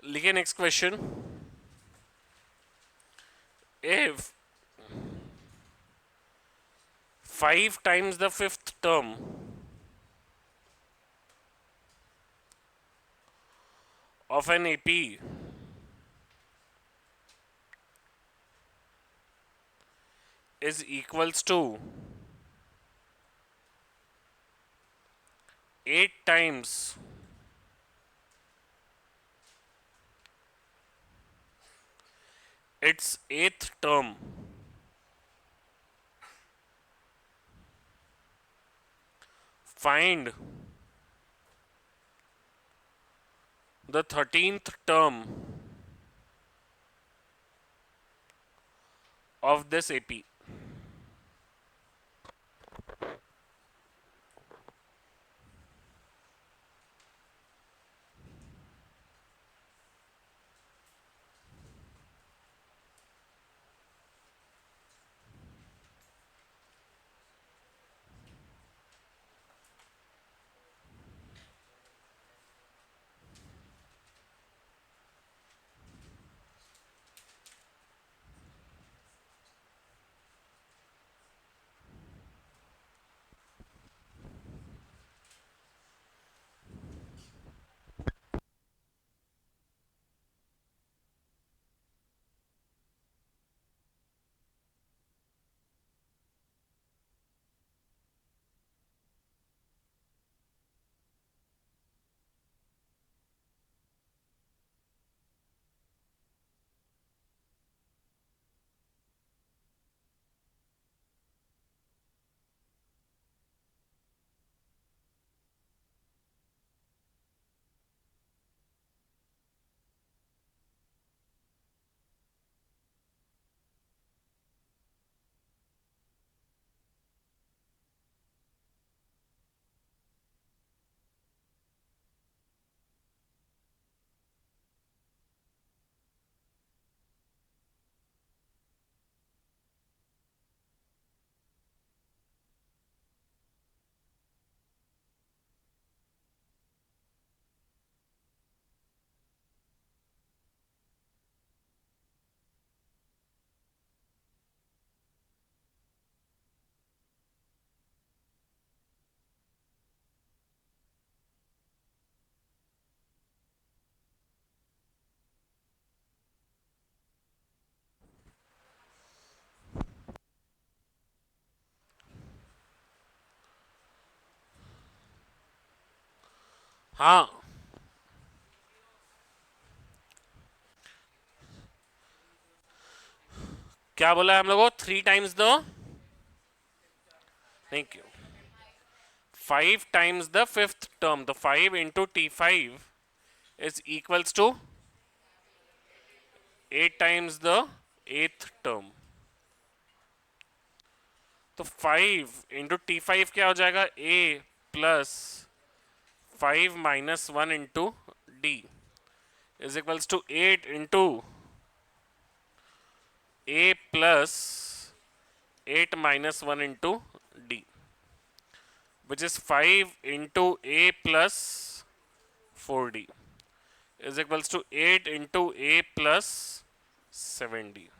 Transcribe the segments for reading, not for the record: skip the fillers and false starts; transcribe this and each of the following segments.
लिखे next question. If 5 times the fifth term of an AP is equals to 8 times its eighth term, find the 13th term of this AP. हाँ, क्या बोला है हम लोगों को? 3 times the, thank you, 5 times the fifth term. The 5 into T5 is equals to 8 times the eighth term. तो 5 into T5 क्या हो जाएगा? A plus 5 - 1 into D is equals to 8 into A plus 8 - 1 into D, which is 5 into A plus 4D is equals to 8 into A plus 7D.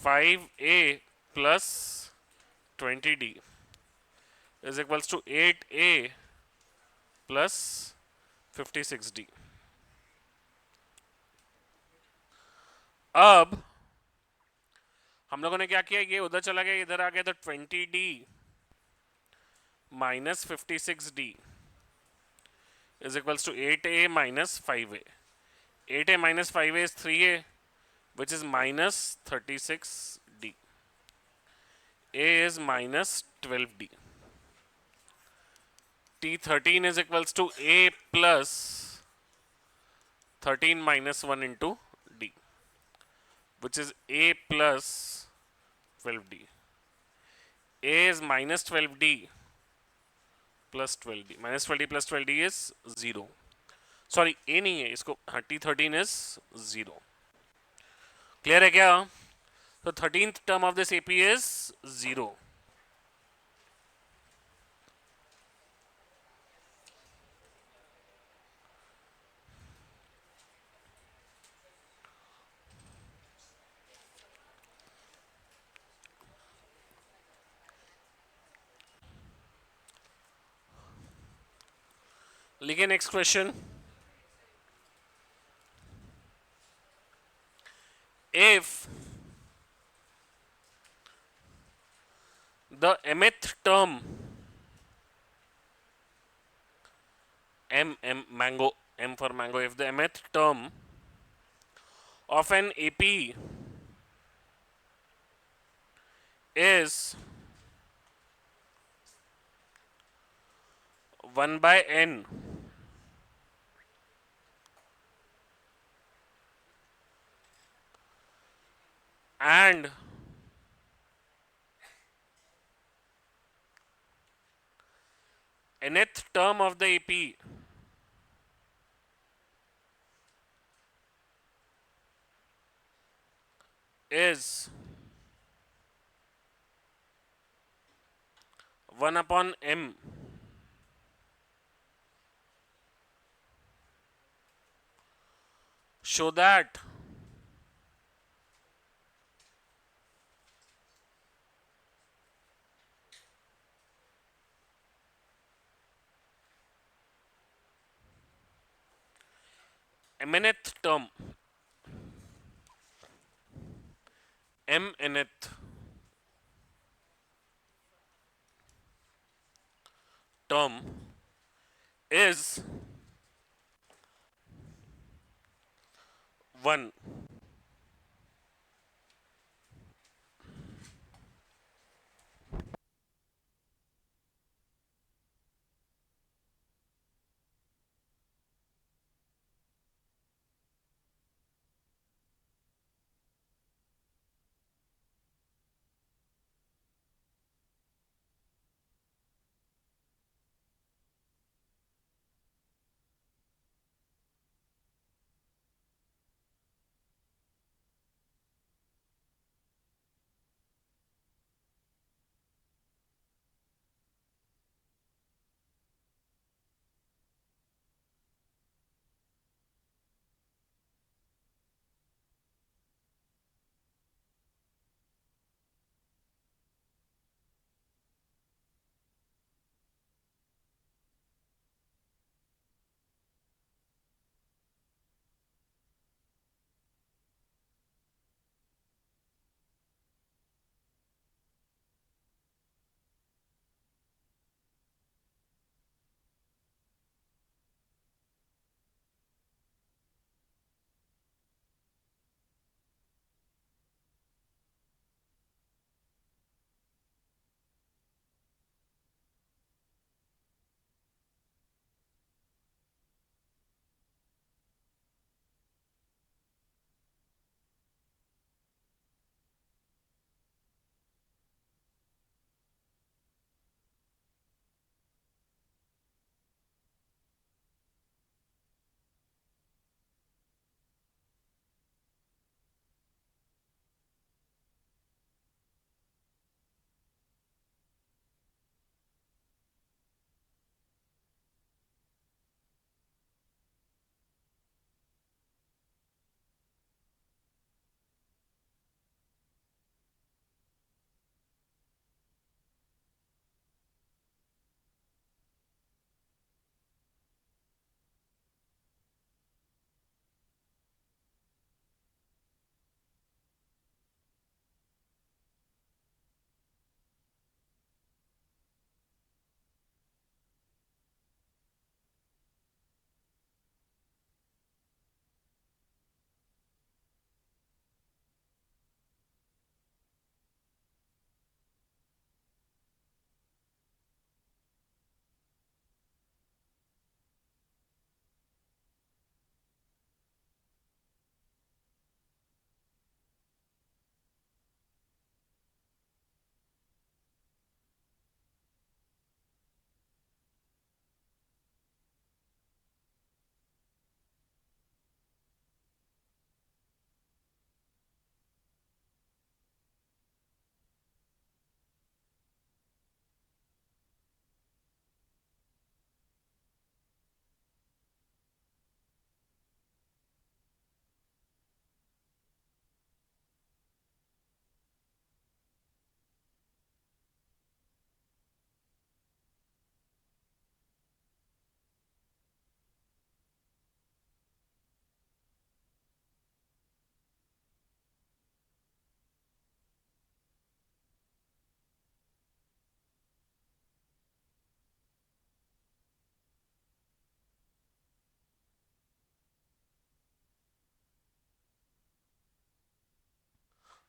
5A plus 20D is equals to 8A plus 56D. अब हम लोगों ने क्या किया, ये उधर चला गया, इधर आ गया, तो 20D minus 56D is equals to 8A minus 5A. 8A minus 5A is 3A, which is minus 36D. A is minus 12D. T13 is equals to A plus 13 minus 1 into D, which is A plus 12D. A is minus 12D plus 12D. Minus 12D plus 12D is 0. Sorry, ए नहीं है इसको, हाँ, T13 is 0. Clear है क्या? तो 13th term of this AP is 0. लिखिए next question. If the mth term M mango M for mango, if the mth term of an AP is 1 by n and nth term of the AP is 1 upon m, show that mnth term mnth term is 1.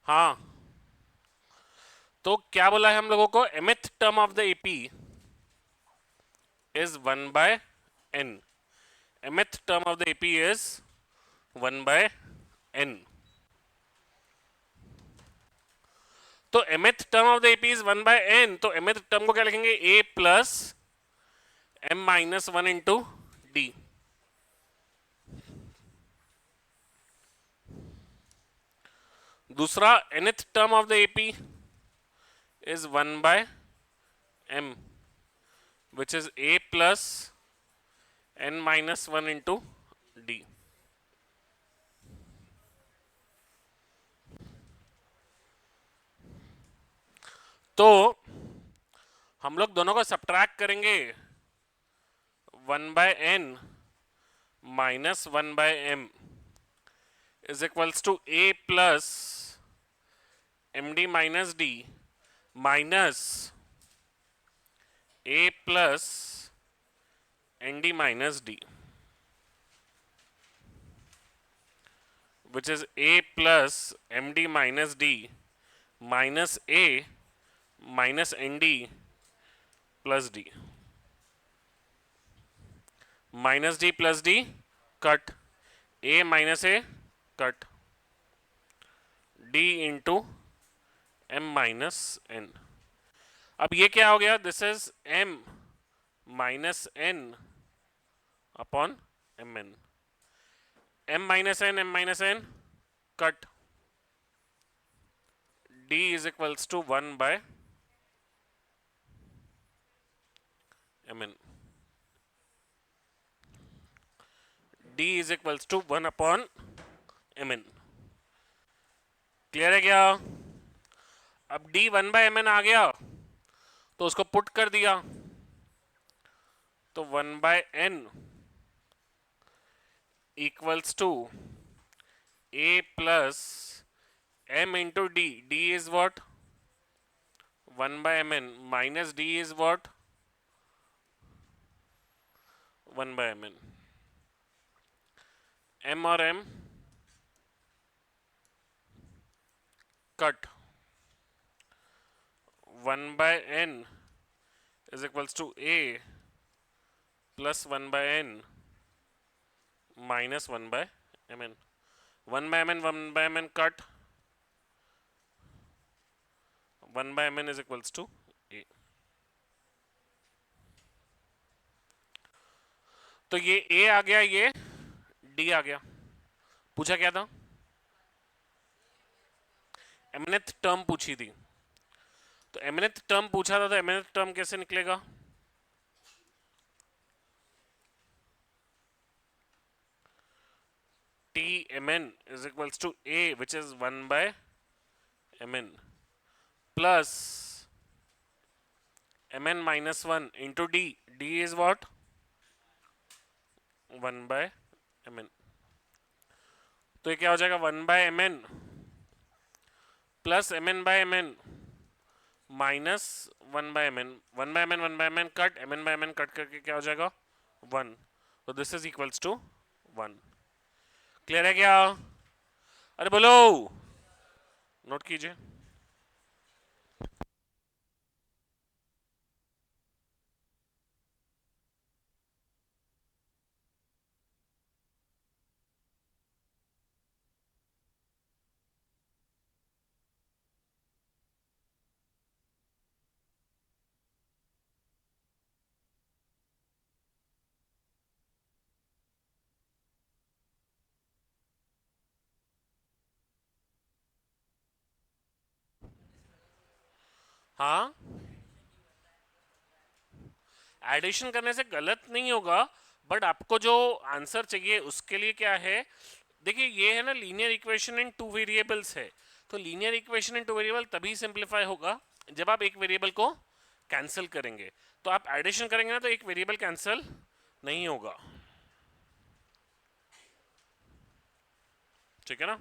हाँ, तो क्या बोला है हम लोगों को, mth term of the AP is 1/n। mth term of the AP is 1/n। तो mth term of the AP is 1/n, तो mth टर्म को क्या लिखेंगे, a plus m-1 into D. दूसरा nth term of the AP is 1/m, which is a plus n-1 into d। तो हम लोग दोनों को सब्ट्रैक्ट करेंगे, 1/n minus 1/m is equals to a plus md minus d minus a plus nd minus d, which is a plus md minus d minus a minus nd plus d। Minus D plus D cut, A minus A cut, D into M minus N. अब ये क्या हो गया, this is M minus N upon M N. M minus N cut, D is equals to 1/mn। D is equals to 1/mn। Clear है क्या? अब D 1/mn आ गया तो उसको पुट कर दिया, तो 1/n equals to a plus m into d. D is what, 1/mn minus D is what, 1/mn। m और m cut, 1/n is equals to a plus 1/n minus 1/mn। 1/mn cut, 1/mn is equals to a। तो ये a आ गया, ये d आ गया। पूछा क्या था, mnth term पूछी थी, तो mnth टर्म पूछा था, तो mnth टर्म कैसे निकलेगा, Tmn is equals to a which is 1/mn plus mn minus 1 into d। d is what, 1/mn। तो ये क्या हो जाएगा, 1/mn plus mn/mn minus 1/mn। 1/mn cut, mn/mn cut करके क्या हो जाएगा, 1। तो this is equals to 1। Clear है क्या? अरे बोलो, नोट कीजिए। हाँ, एडिशन करने से गलत नहीं होगा, बट आपको जो आंसर चाहिए उसके लिए क्या है, देखिए ये है ना, linear equation in two variables है, तो linear equation in two variable तभी सिंप्लीफाई होगा जब आप एक वेरिएबल को कैंसिल करेंगे। तो आप एडिशन करेंगे ना, तो एक वेरिएबल कैंसिल नहीं होगा, ठीक है ना।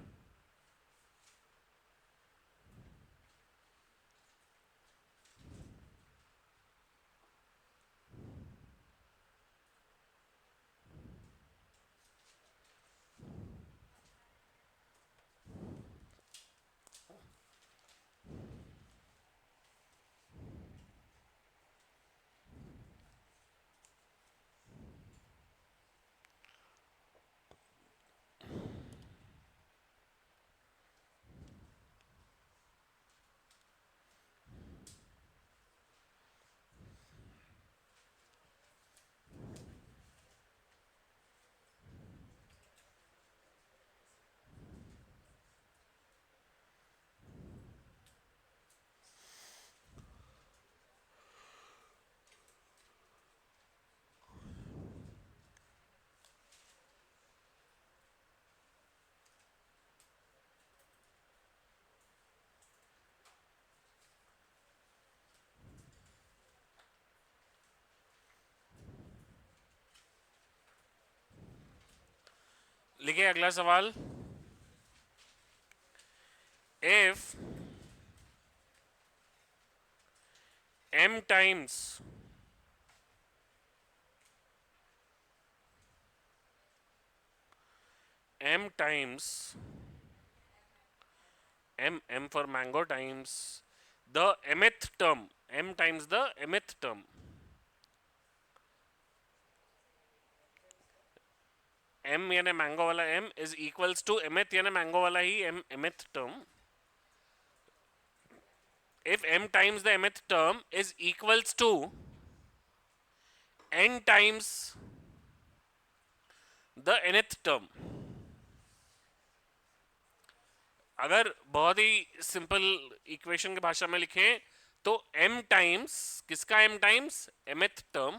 लिखिए अगला सवाल. If m times m times m for mango times the mth term, m times the mth term, m यानी मैंगो वाला m is equals to mth यानी मैंगो वाला ही m mth term. If m times the mth term is equals to n times the nth term. अगर बहुत ही simple equation की भाषा में लिखें तो m टाइम्स किसका m times mth term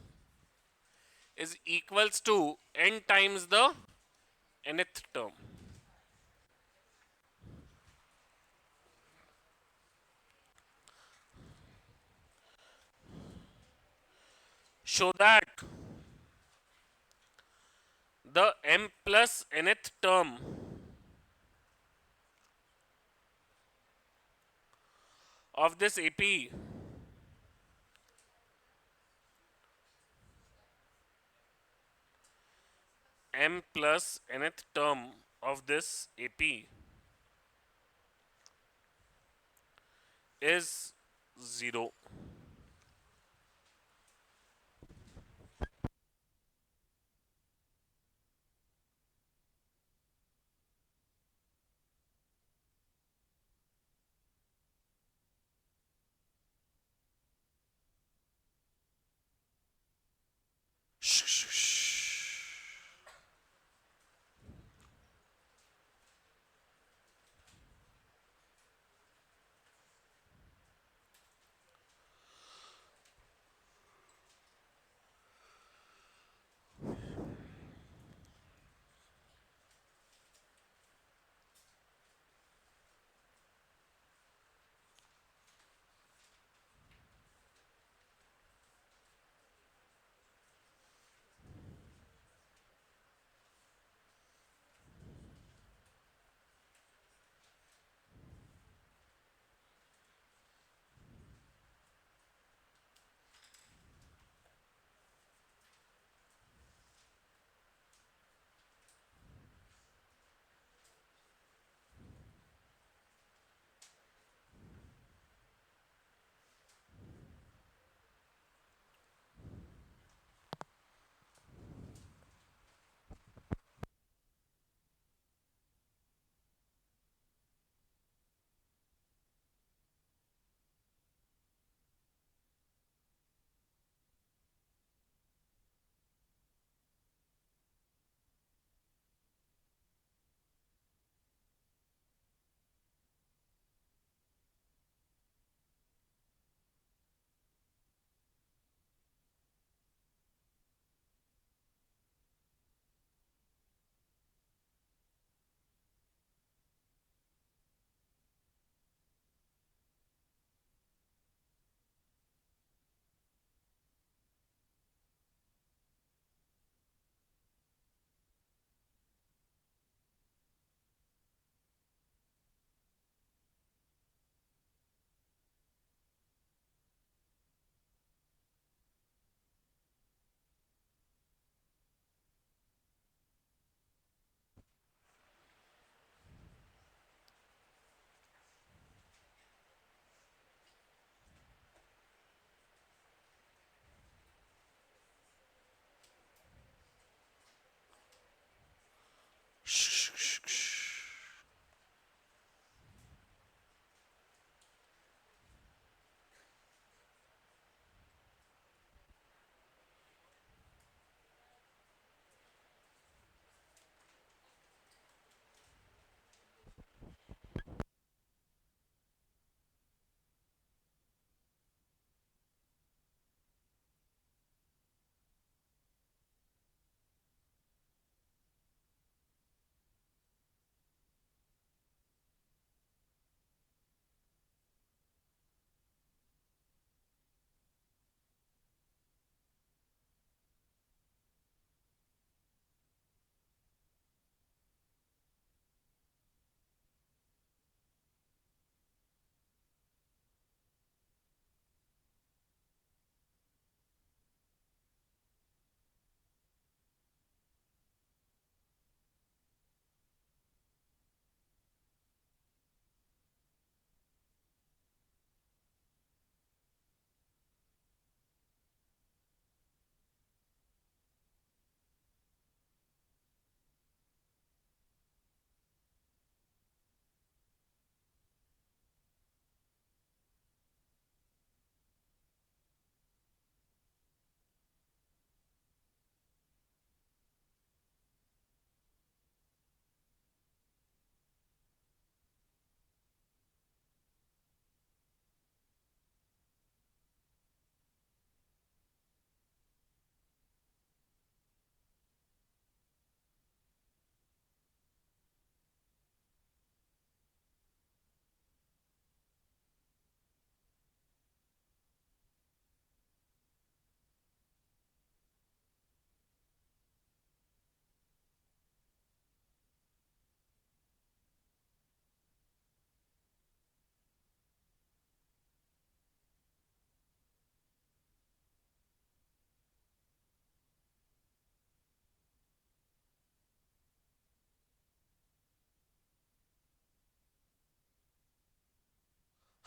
is equals to n times the nth term. Show that the m plus nth term of this AP m plus nth term of this AP is 0.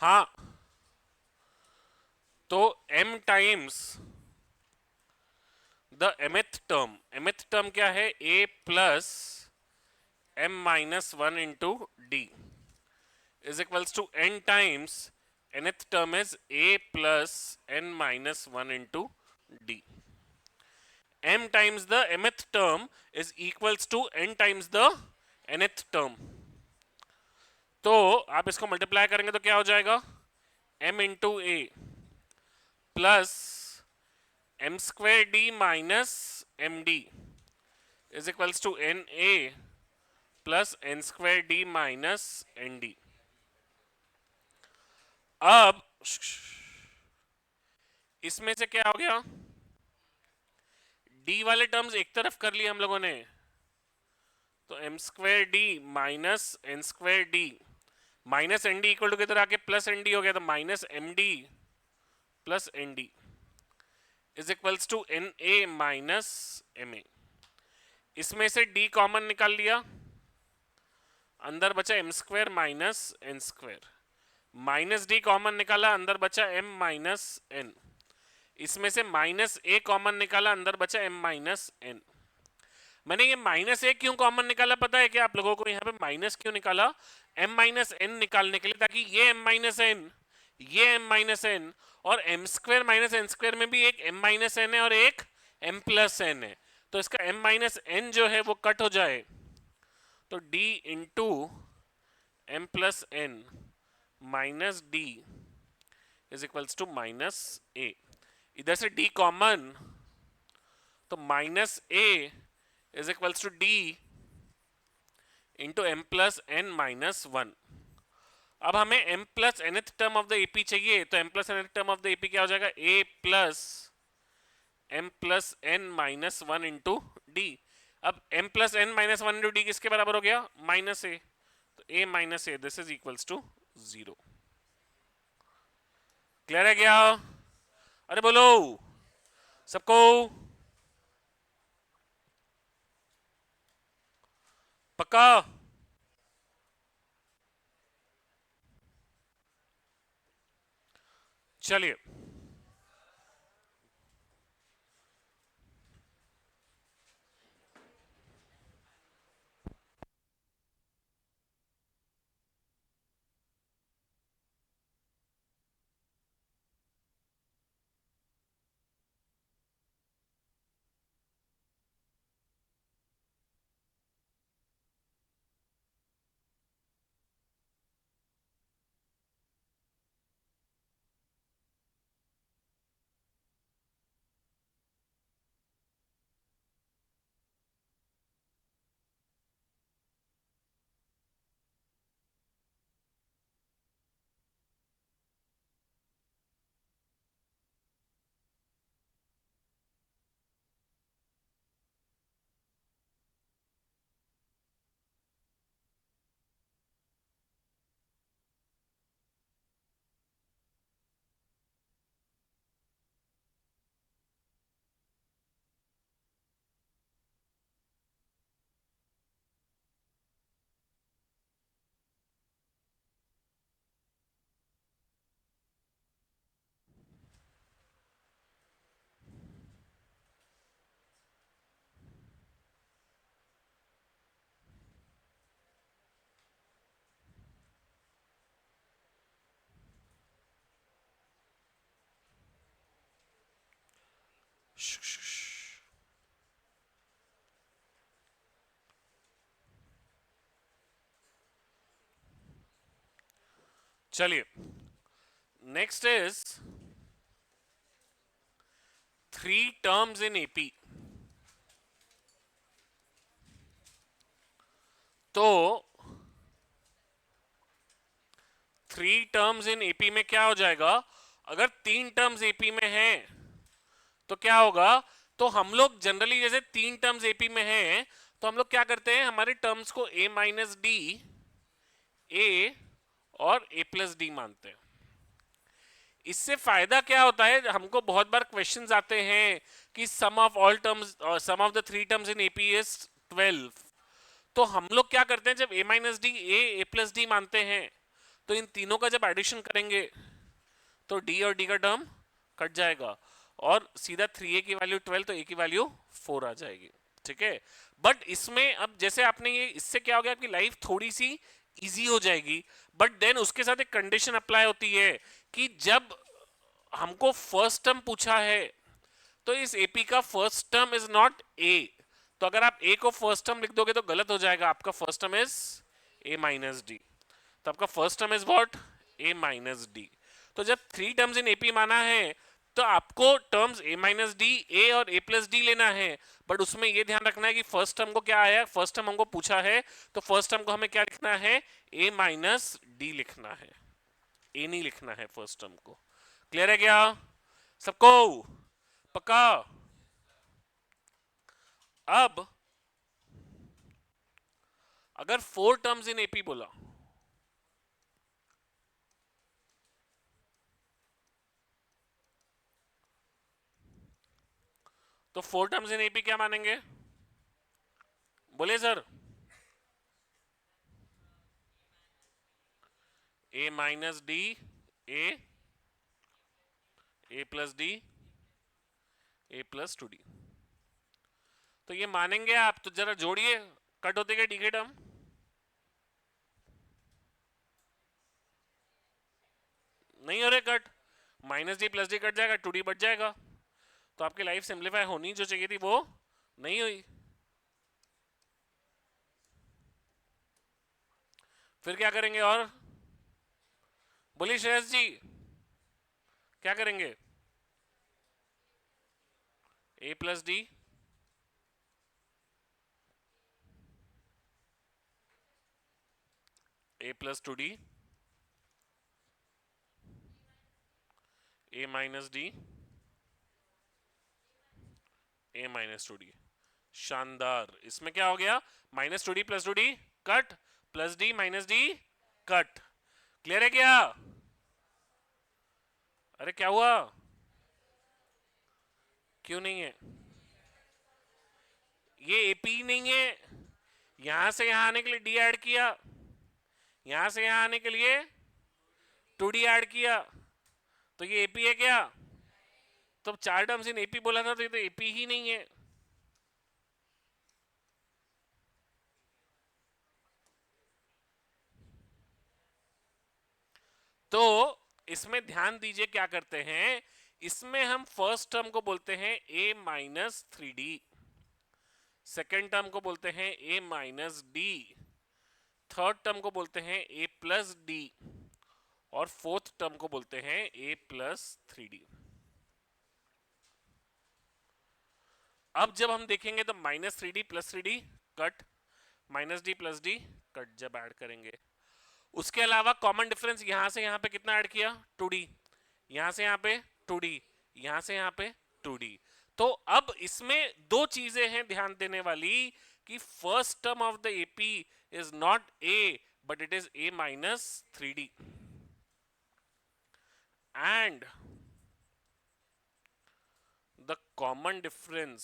हाँ, तो m times the mth term क्या है, a plus m minus one into d is equals to n times nth term is a plus n minus one into d. m times the mth term is equals to n times the nth term. तो आप इसको multiply करेंगे तो क्या हो जाएगा, m into a plus m square d minus m d is equals to n a plus n square d minus n d. अब इसमें से क्या हो गया, डी वाले टर्म्स एक तरफ कर लिए हम लोगों ने, तो m square d minus n square d minus n d equal to किधर आके प्लस एन डी हो गया, तो minus m d plus n d is equals to n a minus m a. इसमें से डी कॉमन निकाल लिया, अंदर बचा m square minus n square, minus d common निकाला, अंदर बचा एम माइनस एन. इसमें से माइनस ए कॉमन निकाला, अंदर बचा एम माइनस एन. मैंने ये माइनस ए क्यों कॉमन निकाला पता है क्या आप लोगों को, यहाँ पे माइनस क्यों निकाला, एम माइनस एन निकालने के लिए, ताकि ये एम माइनस एन, ये एम माइनस एन, और m square minus n square में भी एक एम माइनस एन है और एक एम प्लस एन है, तो इसका एम माइनस एन जो है वो कट हो जाए, तो D into M plus N minus D is equals to minus A. इधर से डी कॉमन, तो minus A is equals to D into M plus N minus one. अब हमें m plus nth term of the AP चाहिए, तो m plus nth term of the AP क्या हो जाएगा, a plus m plus n minus one into D. अब m plus n minus one into D किसके बराबर हो गया, माइनस ए, तो a minus a this is equals to 0. Clear है क्या, अरे बोलो सबको, पक्का. चलिए चलिए next is 3 terms in AP. तो 3 टर्म्स इन एपी में क्या हो जाएगा, अगर 3 टर्म्स एपी में हैं तो क्या होगा, तो हम लोग जनरली जैसे 3 टर्म्स एपी में हैं तो हम लोग क्या करते हैं, हमारे टर्म्स को a माइनस डी, ए और a प्लस डी मानते हैं. इससे फायदा क्या होता है, हमको बहुत बार क्वेश्चंस आते हैं कि sum of all terms, sum of the 3 terms in AP is 12. तो हम लोग क्या करते हैं, जब a minus D, A plus D मानते हैं, तो इन तीनों का जब एडिशन करेंगे तो डी और डी का टर्म कट जाएगा और सीधा 3a की वैल्यू 12 तो a की वैल्यू 4 आ जाएगी। ठीक है, बट इसमें अब जैसे आपने ये, इससे क्या हो गया, आपकी लाइफ थोड़ी सी इजी हो जाएगी, बट देन उसके साथ एक कंडीशन अप्लाई होती है कि जब हमको फर्स्ट टर्म पूछा है तो इस एपी का फर्स्ट टर्म इज नॉट ए। तो अगर आप ए को फर्स्ट टर्म लिख दोगे तो गलत हो जाएगा, आपका first term is A minus D. तो आपका first term is what, A minus D. तो जब थ्री टर्म्स इन एपी माना है तो आपको टर्म्स ए माइनस डी, ए और ए प्लस डी लेना है, बट उसमें यह ध्यान रखना है कि फर्स्ट टर्म को क्या आया, फर्स्ट टर्म हमको पूछा है तो फर्स्ट टर्म को हमें क्या लिखना है, ए माइनस डी लिखना है, ए नहीं लिखना है फर्स्ट टर्म को। क्लियर है क्या सबको, पक्का? अब अगर फोर टर्म्स इन एपी बोला तो फोर टर्म्स इन एपी क्या मानेंगे, बोले sir? A minus D, A plus D, A plus two D. तो ये मानेंगे आप, तो जरा जोड़िए, कट होते गए डी के टर्म, नहीं हो रहे cut, minus D plus D cut जाएगा, टू डी बच जाएगा, तो आपकी लाइफ सिंप्लीफाई होनी जो चाहिए थी वो नहीं हुई। फिर क्या करेंगे, और बोलिए श्रेयस जी क्या करेंगे, ए plus D, A plus two D, A minus D, A minus two D. शानदार, इसमें क्या हो गया, minus two D plus two D cut, plus D minus D cut. Clear है क्या? अरे क्या हुआ, क्यों नहीं है? ये एपी नहीं है, यहां से यहां आने के लिए डी ऐड किया, यहां से यहां आने के लिए टू डी ऐड किया, तो ये एपी है क्या? तो चार टर्म्स इन एपी बोला था तो ये तो एपी ही नहीं है। तो इसमें ध्यान दीजिए क्या करते हैं, इसमें हम फर्स्ट टर्म को बोलते हैं A minus three D, second term को बोलते हैं A minus D, third term को बोलते हैं ए प्लस डी, और फोर्थ टर्म को बोलते हैं ए प्लस थ्री डी। अब जब हम देखेंगे तो minus three D plus three D cut, minus D plus D cut जब ऐड करेंगे। उसके अलावा कॉमन डिफरेंस यहां से यहां पे कितना ऐड किया, टू डी, यहां से यहां पे टू डी, यहां से यहां पे टू डी। तो अब इसमें दो चीजें हैं ध्यान देने वाली कि first term of the AP is not a but it is A minus three d, and the common difference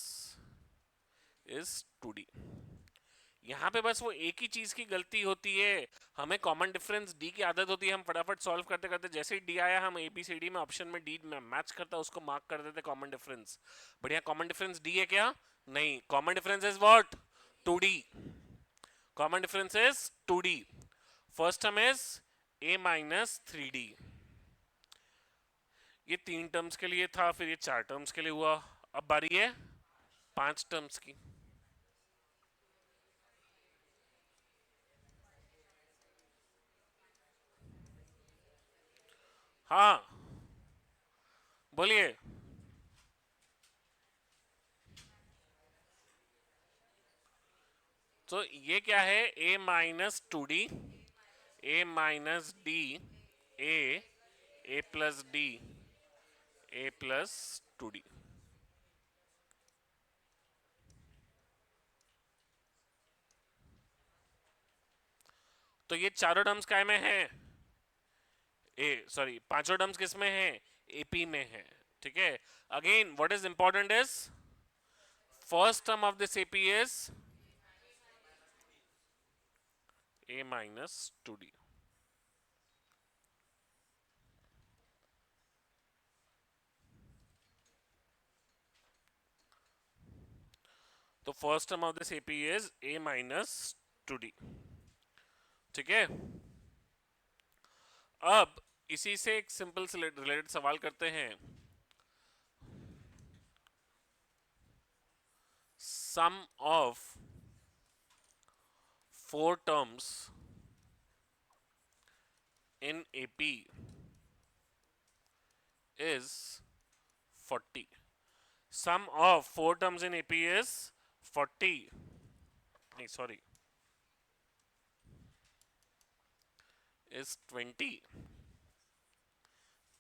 is two d. यहां पे बस वो एक ही चीज की गलती होती है, हमें कॉमन डिफरेंस डी की आदत होती है, हम फटाफट सॉल्व करते करते जैसे ही डी आया हम एबीसीडी में ऑप्शन में डी मैच करता उसको मार्क कर देते कॉमन डिफरेंस। बढ़िया, कॉमन डिफरेंस डी है क्या? नहीं, common difference is what, two d. Common difference is two d, first term is A minus three d. ये तीन टर्म्स के लिए था, फिर ये चार टर्म्स के लिए हुआ, अब बारी है पांच टर्म्स की। हाँ बोलिए, तो ये क्या है, a minus two D, A minus D, A plus D, A plus two D. तो ये चारों टर्म्स काय में है, ए सॉरी पांचों टर्म्स किस में है, एपी में है। ठीक है, again what is important is first term of this AP is A minus two D. तो first term of this AP is a minus 2d। ठीक है, अब इसी से एक सिंपल से रिलेटेड सवाल करते हैं। Sum of 4 terms in AP is 40. Sum of 4 terms in AP is 40. नहीं, sorry, is 20.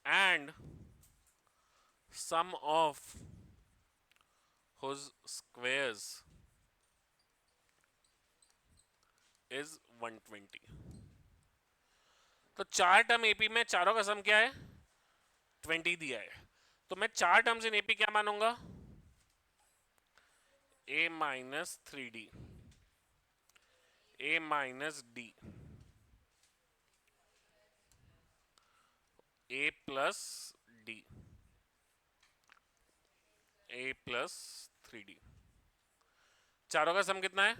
And sum of whose squares is 120. तो 4 टर्म एपी में चारों का सम क्या है? 20 दिया है। तो मैं 4 टर्म्स इन एपी क्या मानूंगा? a minus 3d, a minus d, a plus d, a plus 3d। चारों का सम कितना है?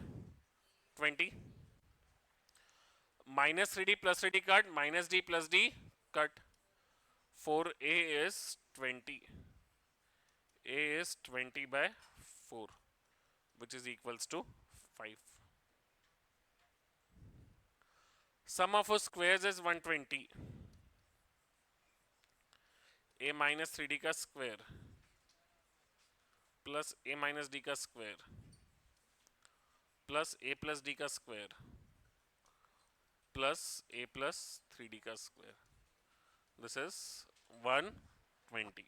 20। Minus 3d plus 3d cut, minus d plus d cut. 4a is 20, a is 20 by 4 which is equals to 5. Sum of squares is 120, a minus 3d का square plus a minus d का square plus a plus d का square plus a plus 3d का square. This is 120।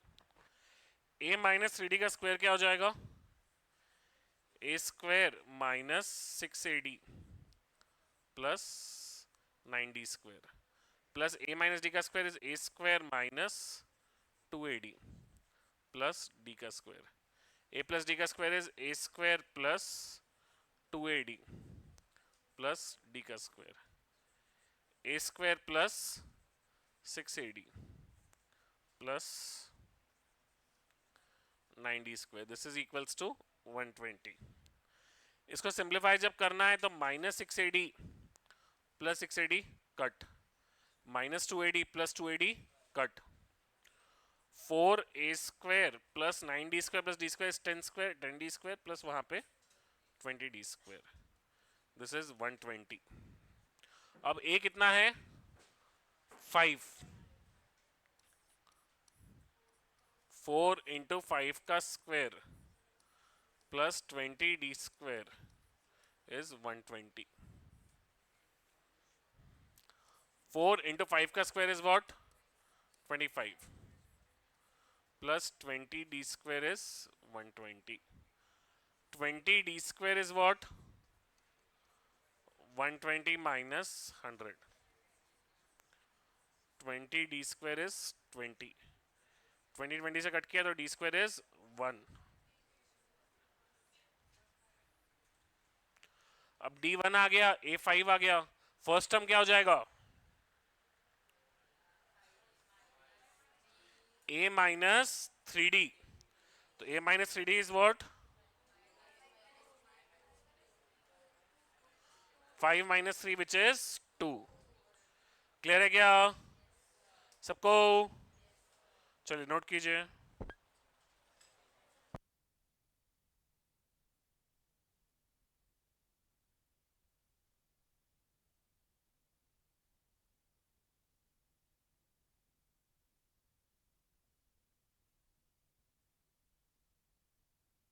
a minus 3d का square क्या हो जाएगा? a square minus 6ad plus 9d square plus a minus d का square is a square minus 2ad plus d का square. a plus d का square is a square plus 2ad plus d का square. a square plus 6ad plus 9d square. This is equals to 120। इसको simplify जब करना है तो minus 6ad plus 6ad cut, minus 2ad plus 2ad cut. 4a square plus 9d square plus d square 10 square 10d square plus वहां पे 20d square. This is 120। अब a कितना है? 5। 4 इंटू 5 का square plus 20d square is 120। 4 into 5 का square is what? 25 plus 20d square is 120. 20d square is what? 120 minus 100. 20d square is 20. 20 से cut किया तो d square is 1. अब d1 आ गया, a5 आ गया। फर्स्ट टर्म क्या हो जाएगा? a minus 3d. तो a minus 3d is what? 5 minus 3 which is 2. Clear है क्या सबको? चलिए नोट कीजिए।